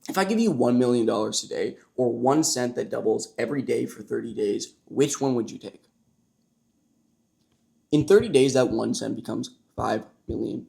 If I give you $1 million today or 1 cent that doubles every day for 30 days, which one would you take? In 30 days, that 1 cent becomes $5 million.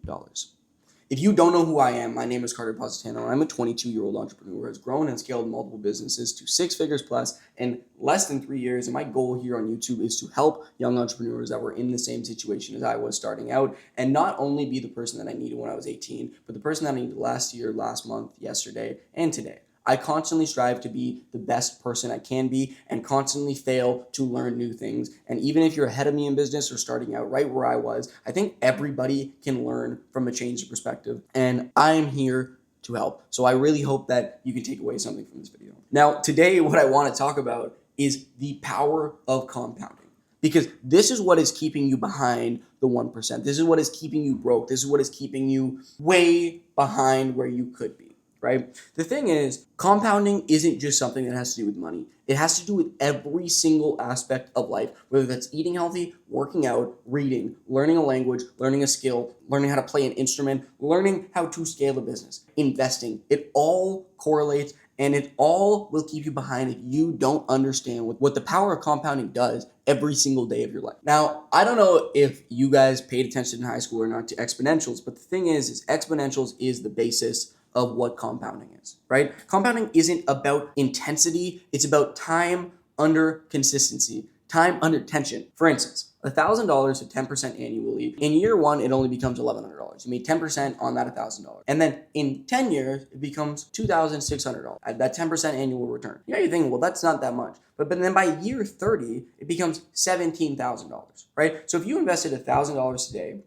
If you don't know who I am, my name is Carter Positano, and I'm a 22-year-old entrepreneur who has grown and scaled multiple businesses to 6 figures plus in less than 3 years. And my goal here on YouTube is to help young entrepreneurs that were in the same situation as I was starting out, and not only be the person that I needed when I was 18, but the person that I needed last year, last month, yesterday, and today. I constantly strive to be the best person I can be and constantly fail to learn new things. And even if you're ahead of me in business or starting out right where I was, I think everybody can learn from a changed perspective. And I'm here to help. So I really hope that you can take away something from this video. Now, today, what I want to talk about is the power of compounding. Because this is what is keeping you behind the 1%. This is what is keeping you broke. This is what is keeping you way behind where you could be. Right? The thing is, compounding isn't just something that has to do with money. It has to do with every single aspect of life, whether that's eating healthy, working out, reading, learning a language, learning a skill, learning how to play an instrument, learning how to scale a business, investing. It all correlates, and it all will keep you behind if you don't understand what the power of compounding does every single day of your life. Now, I don't know if you guys paid attention in high school or not to exponentials, but the thing is exponentials is the basis of what compounding is, right? Compounding isn't about intensity. It's about time under consistency, time under tension. For instance, $1,000 at 10% annually. In year one, it only becomes $1,100. You made 10% on that $1,000. And then in 10 years, it becomes $2,600 at that 10% annual return. You know, you're thinking, well, that's not that much. But then by year 30, it becomes $17,000, right? So if you invested $1,000 today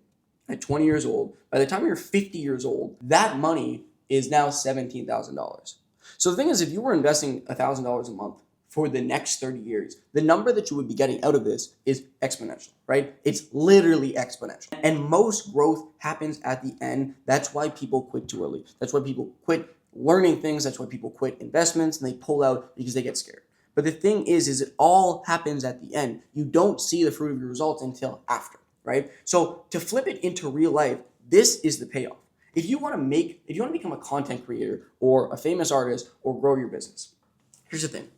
at 20 years old, by the time you're 50 years old, that money is now $17,000. So the thing is, if you were investing $1,000 a month for the next 30 years, the number that you would be getting out of this is exponential, right? It's literally exponential. And most growth happens at the end. That's why people quit too early. That's why people quit learning things. That's why people quit investments and they pull out because they get scared. But the thing is it all happens at the end. You don't see the fruit of your results until after, right? So to flip it into real life, this is the payoff. If you want to become a content creator or a famous artist or grow your business, here's the thing.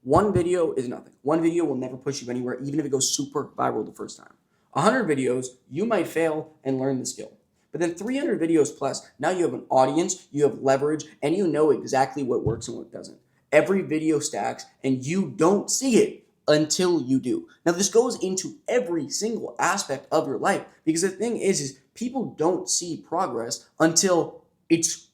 One video is nothing. One video will never push you anywhere, even if it goes super viral the first time. 100 videos, you might fail and learn the skill. But then 300 videos plus, now you have an audience, you have leverage, and you know exactly what works and what doesn't. Every video stacks, and you don't see it until you do. Now, this goes into every single aspect of your life, because the thing is people don't see progress until it's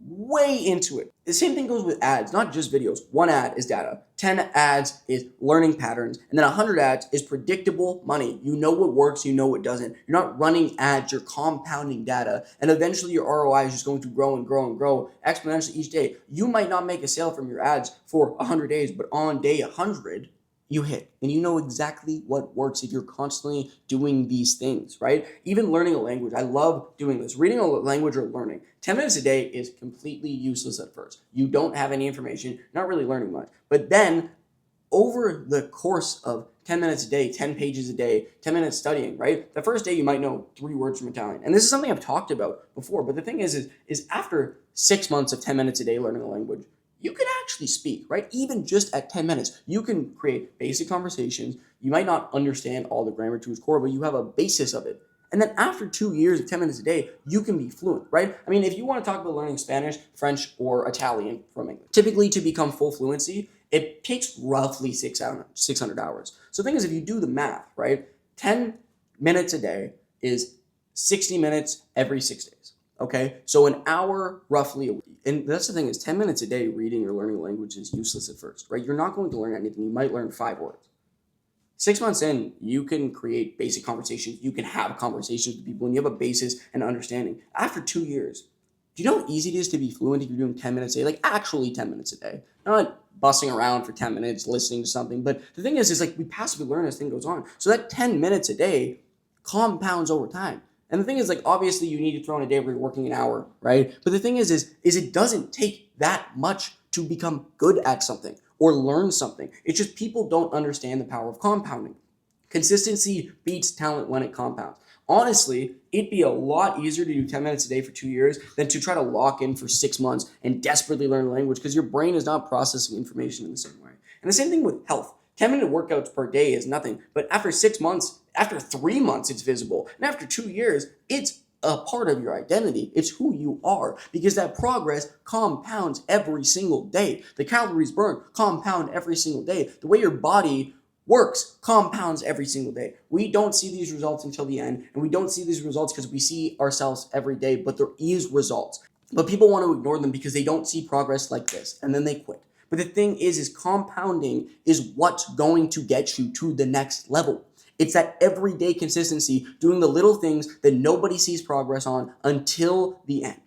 way into it. The same thing goes with ads, not just videos. 1 ad is data. 10 ads is learning patterns. And then 100 ads is predictable money. You know what works, you know what doesn't. You're not running ads, you're compounding data. And eventually your ROI is just going to grow and grow and grow exponentially each day. You might not make a sale from your ads for 100 days, but on day 100, you hit, and you know exactly what works if you're constantly doing these things, right? Even learning a language. I love doing this. Reading a language or learning. 10 minutes a day is completely useless at first. You don't have any information, you're not really learning much. But then over the course of 10 minutes a day, 10 pages a day, 10 minutes studying, right? The first day you might know 3 words from Italian. And this is something I've talked about before, but the thing is after 6 months of 10 minutes a day learning a language, you can actually speak, right? Even just at 10 minutes, you can create basic conversations. You might not understand all the grammar to its core, but you have a basis of it. And then after 2 years of 10 minutes a day, you can be fluent, right? I mean, if you want to talk about learning Spanish, French, or Italian from English, typically to become full fluency, it takes roughly 600 hours. So the thing is, if you do the math, right, 10 minutes a day is 60 minutes every 6 days. Okay, so an hour roughly a week. And that's the thing is 10 minutes a day reading or learning a language is useless at first, right? You're not going to learn anything. You might learn 5 words. 6 months in, you can create basic conversations. You can have conversations with people and you have a basis and understanding. After 2 years, do you know how easy it is to be fluent if you're doing 10 minutes a day? Like actually 10 minutes a day. Not bussing around for 10 minutes, listening to something. But the thing is like we passively learn as thing goes on. So that 10 minutes a day compounds over time. And the thing is, like, obviously you need to throw in a day where you're working an hour, right? But the thing is it doesn't take that much to become good at something or learn something. It's just people don't understand the power of compounding. Consistency beats talent when it compounds. Honestly, it'd be a lot easier to do 10 minutes a day for 2 years than to try to lock in for 6 months and desperately learn a language because your brain is not processing information in the same way. And the same thing with health. 10-minute workouts per day is nothing, but after 6 months, after 3 months, it's visible. And after 2 years, it's a part of your identity. It's who you are because that progress compounds every single day. The calories burned compound every single day. The way your body works compounds every single day. We don't see these results until the end, and we don't see these results because we see ourselves every day, but there is results. But people want to ignore them because they don't see progress like this, and then they quit. But the thing is compounding is what's going to get you to the next level. It's that everyday consistency, doing the little things that nobody sees progress on until the end.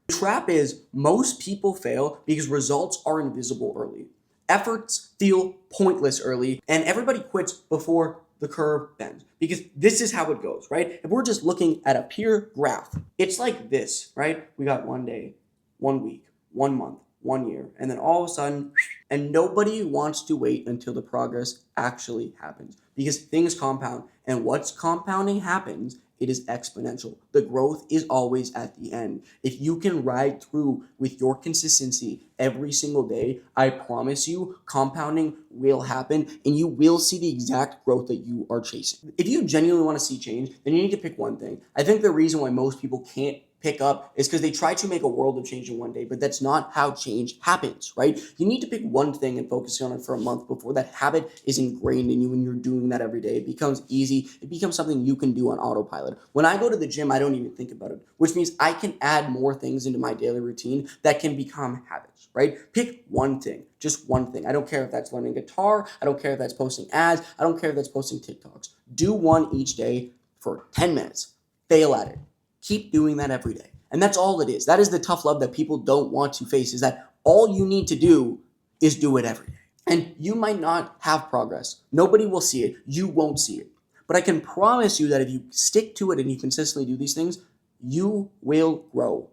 The trap is most people fail because results are invisible early. Efforts feel pointless early, and everybody quits before the curve bends because this is how it goes, right? If we're just looking at a pure graph, it's like this, right? We got 1 day, 1 week, 1 month, 1 year, and then all of a sudden, and nobody wants to wait until the progress actually happens because things compound, and what's compounding happens, it is exponential. The growth is always at the end. If you can ride through with your consistency every single day, I promise you, compounding will happen and you will see the exact growth that you are chasing. If you genuinely want to see change, then you need to pick one thing. I think the reason why most people can't pick up is because they try to make a world of change in 1 day, but that's not how change happens, right? You need to pick one thing and focus on it for a month before that habit is ingrained in you and you're doing that every day. It becomes easy. It becomes something you can do on autopilot. When I go to the gym, I don't even think about it, which means I can add more things into my daily routine that can become habits, right? Pick one thing, just one thing. I don't care if that's learning guitar. I don't care if that's posting ads. I don't care if that's posting TikToks. Do one each day for 10 minutes. Fail at it. Keep doing that every day. And that's all it is. That is the tough love that people don't want to face, is that all you need to do is do it every day. And you might not have progress. Nobody will see it. You won't see it. But I can promise you that if you stick to it and you consistently do these things, you will grow.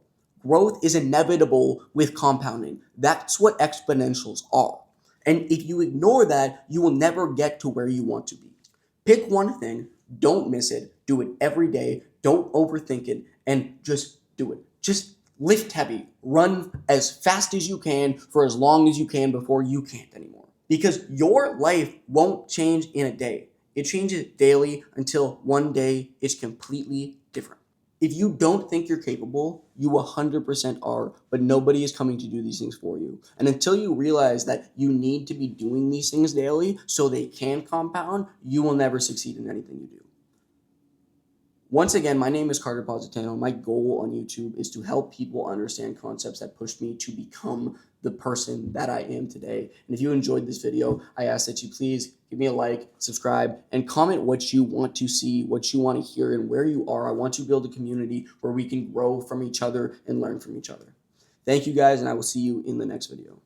Growth is inevitable with compounding. That's what exponentials are. And if you ignore that, you will never get to where you want to be. Pick one thing, don't miss it, do it every day, don't overthink it, and just do it. Just lift heavy, run as fast as you can for as long as you can before you can't anymore. Because your life won't change in a day. It changes daily until one day it's completely different. If you don't think you're capable, you 100% are, but nobody is coming to do these things for you. And until you realize that you need to be doing these things daily so they can compound, you will never succeed in anything you do. Once again, my name is Carter Positano. My goal on YouTube is to help people understand concepts that pushed me to become the person that I am today. And if you enjoyed this video, I ask that you please give me a like, subscribe, and comment what you want to see, what you want to hear, and where you are. I want to build a community where we can grow from each other and learn from each other. Thank you guys, and I will see you in the next video.